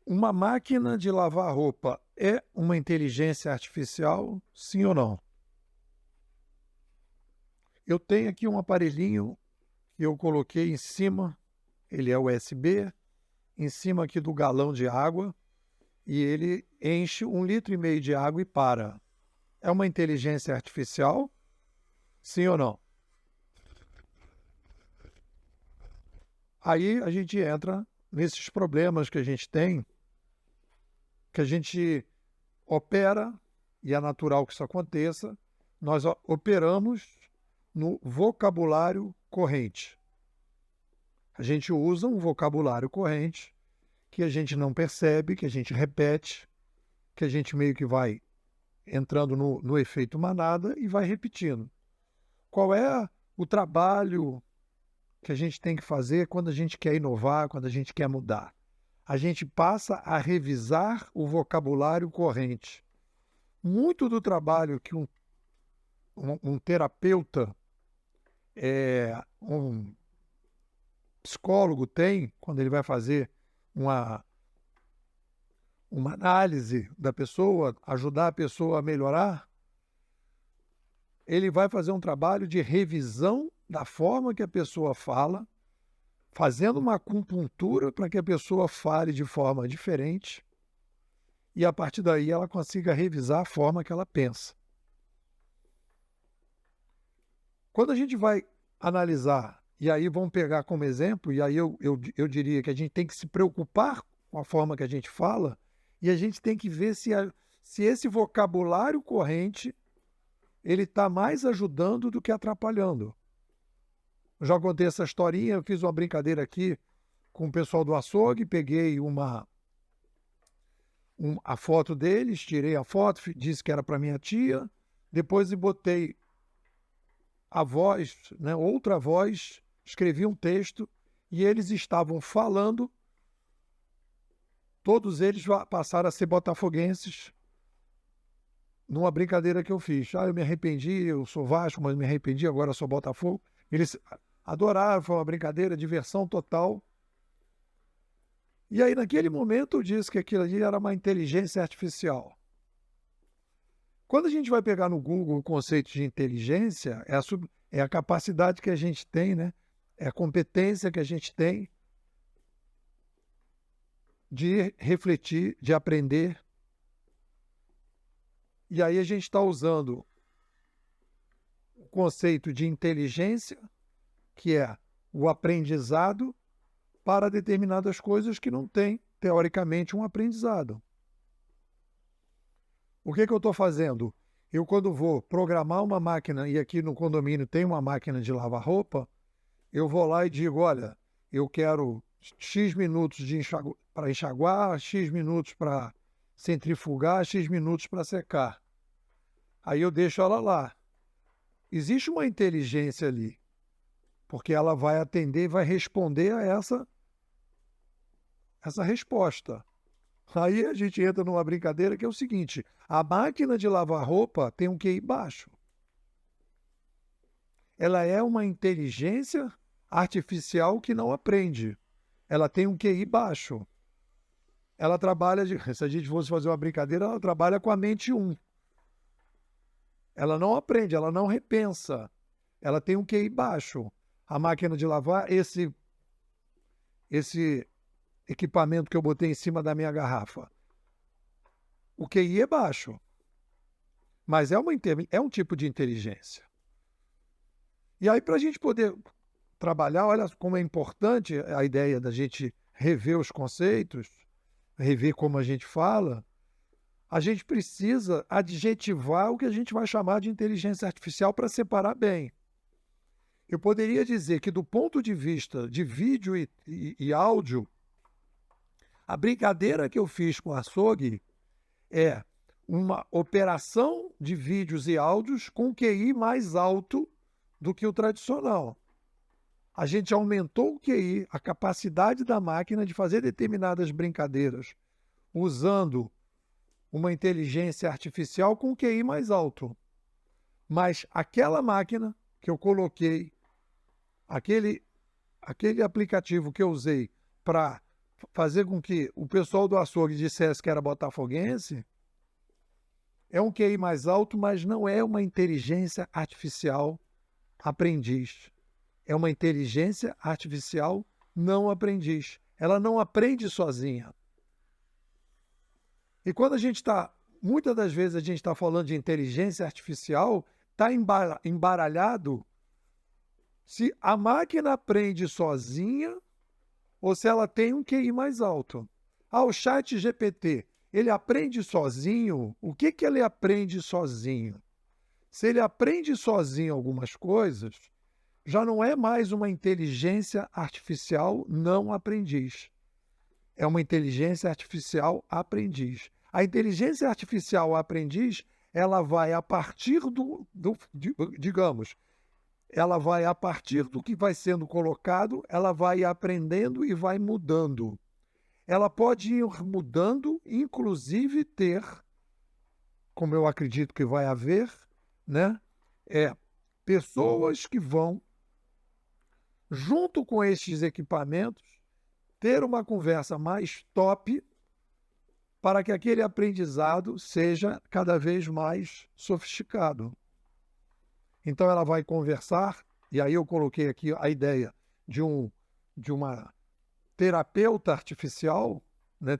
Uma máquina de lavar roupa é uma inteligência artificial, sim ou não? Eu tenho aqui um aparelhinho que eu coloquei em cima, ele é USB, em cima aqui do galão de água, e ele enche 1,5 litro de água e para. É uma inteligência artificial, sim ou não? Aí a gente entra nesses problemas que a gente tem, que a gente opera, e é natural que isso aconteça, nós operamos no vocabulário corrente. A gente usa um vocabulário corrente que a gente não percebe, que a gente repete, que a gente meio que vai entrando no efeito manada e vai repetindo. Qual é o trabalho que a gente tem que fazer quando a gente quer inovar, quando a gente quer mudar? A gente passa a revisar o vocabulário corrente. Muito do trabalho que um terapeuta, um psicólogo tem, quando ele vai fazer uma, uma análise da pessoa, ajudar a pessoa a melhorar, ele vai fazer um trabalho de revisão da forma que a pessoa fala, fazendo uma acupuntura para que a pessoa fale de forma diferente e a partir daí ela consiga revisar a forma que ela pensa. Quando a gente vai analisar, e aí vamos pegar como exemplo, e aí eu diria que a gente tem que se preocupar com a forma que a gente fala, e a gente tem que ver se esse vocabulário corrente ele está mais ajudando do que atrapalhando. Eu já contei essa historinha, eu fiz uma brincadeira aqui com o pessoal do açougue, peguei a foto deles, tirei a foto, disse que era para minha tia, depois botei a voz, né, outra voz, escrevi um texto e eles estavam falando, todos eles passaram a ser botafoguenses numa brincadeira que eu fiz. Eu me arrependi, eu sou Vasco, mas me arrependi, agora eu sou Botafogo. Eles adoraram, foi uma brincadeira, diversão total. E aí, naquele momento, eu disse que aquilo ali era uma inteligência artificial. Quando a gente vai pegar no Google o conceito de inteligência, é a capacidade que a gente tem, né? É a competência que a gente tem de refletir, de aprender. E aí a gente está usando o conceito de inteligência, que é o aprendizado, para determinadas coisas que não têm, teoricamente, um aprendizado. O que eu estou fazendo? Eu, quando vou programar uma máquina, e aqui no condomínio tem uma máquina de lavar roupa, eu vou lá e digo, olha, eu quero X minutos para enxaguar, X minutos para centrifugar, X minutos para secar. Aí eu deixo ela lá. Existe uma inteligência ali, porque ela vai atender e vai responder a essa resposta. Aí a gente entra numa brincadeira que é o seguinte: a máquina de lavar roupa tem um QI baixo. Ela é uma inteligência artificial que não aprende. Ela tem um QI baixo. Ela trabalha, se a gente fosse fazer uma brincadeira, ela trabalha com a mente 1. Ela não aprende, ela não repensa. Ela tem um QI baixo. A máquina de lavar, esse equipamento que eu botei em cima da minha garrafa, o QI é baixo, mas é um tipo de inteligência. E aí, para a gente poder trabalhar, olha como é importante a ideia da gente rever os conceitos, rever como a gente fala, a gente precisa adjetivar o que a gente vai chamar de inteligência artificial para separar bem. Eu poderia dizer que, do ponto de vista de vídeo e áudio, a brincadeira que eu fiz com o açougue é uma operação de vídeos e áudios com QI mais alto do que o tradicional. A gente aumentou o QI, a capacidade da máquina de fazer determinadas brincadeiras, usando uma inteligência artificial com QI mais alto. Mas aquela máquina que eu coloquei, aquele aplicativo que eu usei para fazer com que o pessoal do açougue dissesse que era botafoguense, é um QI mais alto, mas não é uma inteligência artificial aprendiz. É uma inteligência artificial não aprendiz. Ela não aprende sozinha. E quando muitas das vezes a gente está falando de inteligência artificial, está embaralhado se a máquina aprende sozinha ou se ela tem um QI mais alto. O chat GPT, ele aprende sozinho? O que ele aprende sozinho? Se ele aprende sozinho algumas coisas, já não é mais uma inteligência artificial não aprendiz. É uma inteligência artificial aprendiz. A inteligência artificial aprendiz, ela vai a partir digamos, ela vai a partir do que vai sendo colocado, ela vai aprendendo e vai mudando. Ela pode ir mudando, inclusive ter, como eu acredito que vai haver, né, pessoas que vão, junto com estes equipamentos, ter uma conversa mais top para que aquele aprendizado seja cada vez mais sofisticado. Então ela vai conversar, e aí eu coloquei aqui a ideia de uma terapeuta artificial, né,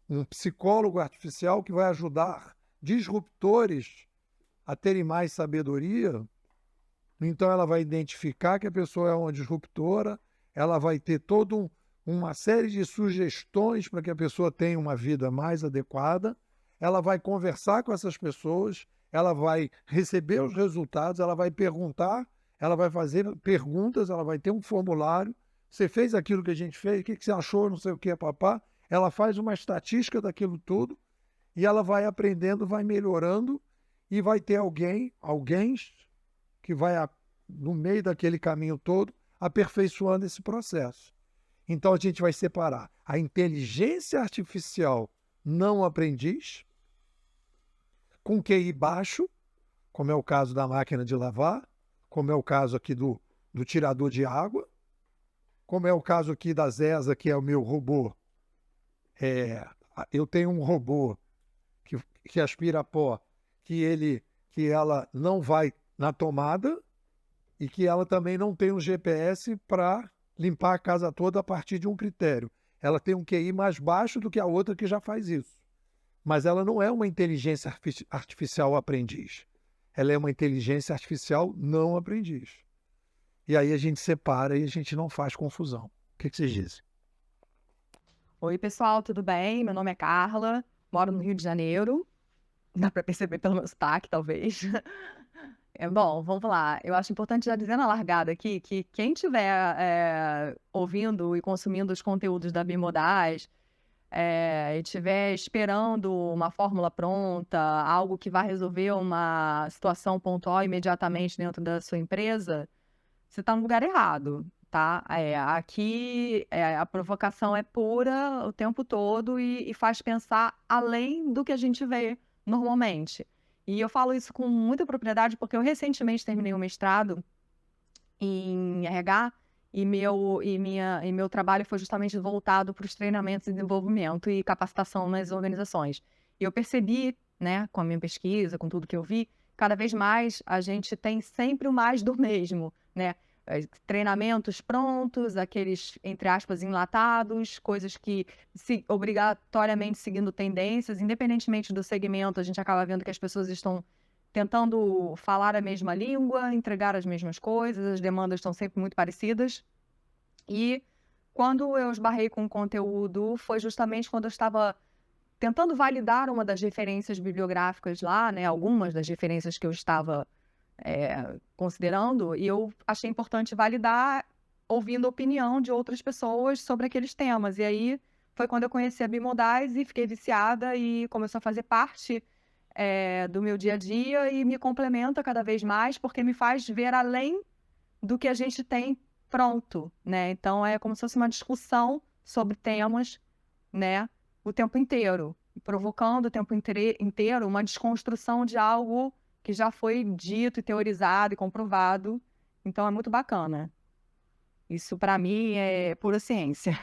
um psicólogo artificial que vai ajudar disruptores a terem mais sabedoria. Então ela vai identificar que a pessoa é uma disruptora, ela vai ter toda uma série de sugestões para que a pessoa tenha uma vida mais adequada, ela vai conversar com essas pessoas, ela vai receber os resultados, ela vai perguntar, ela vai fazer perguntas, ela vai ter um formulário. Você fez aquilo que a gente fez, o que você achou, não sei o que, papá. Ela faz uma estatística daquilo tudo e ela vai aprendendo, vai melhorando e vai ter alguém que vai, no meio daquele caminho todo, aperfeiçoando esse processo. Então a gente vai separar a inteligência artificial não aprendiz, com QI baixo, como é o caso da máquina de lavar, como é o caso aqui do tirador de água, como é o caso aqui da Zesa, que é o meu robô. Eu tenho um robô que aspira pó, que ela não vai na tomada e que ela também não tem um GPS para limpar a casa toda a partir de um critério. Ela tem um QI mais baixo do que a outra que já faz isso. Mas ela não é uma inteligência artificial aprendiz. Ela é uma inteligência artificial não aprendiz. E aí a gente separa e a gente não faz confusão. O que vocês dizem? Oi, pessoal, tudo bem? Meu nome é Carla, moro no Rio de Janeiro. Dá para perceber pelo meu sotaque, talvez. Bom, vamos lá. Eu acho importante já dizer na largada aqui que quem estiver ouvindo e consumindo os conteúdos da Bimodais e estiver esperando uma fórmula pronta, algo que vai resolver uma situação pontual imediatamente dentro da sua empresa, você está no lugar errado, tá? Aqui a provocação é pura o tempo todo e faz pensar além do que a gente vê normalmente. E eu falo isso com muita propriedade porque eu recentemente terminei um mestrado em RH e meu trabalho foi justamente voltado para os treinamentos de desenvolvimento e capacitação nas organizações. E eu percebi, né, com a minha pesquisa, com tudo que eu vi, cada vez mais a gente tem sempre o mais do mesmo, né? Treinamentos prontos, aqueles, entre aspas, enlatados, coisas que obrigatoriamente seguindo tendências, independentemente do segmento, a gente acaba vendo que as pessoas estão tentando falar a mesma língua, entregar as mesmas coisas, as demandas estão sempre muito parecidas. E quando eu esbarrei com o conteúdo, foi justamente quando eu estava tentando validar uma das referências bibliográficas lá, né, algumas das referências que eu estava considerando, e eu achei importante validar ouvindo a opinião de outras pessoas sobre aqueles temas. E aí foi quando eu conheci a Bimodais e fiquei viciada e começou a fazer parte do meu dia a dia e me complementa cada vez mais, porque me faz ver além do que a gente tem pronto, né? Então é como se fosse uma discussão sobre temas, né, o tempo inteiro, provocando o tempo inteiro uma desconstrução de algo que já foi dito e teorizado e comprovado. Então é muito bacana. Isso para mim é pura ciência.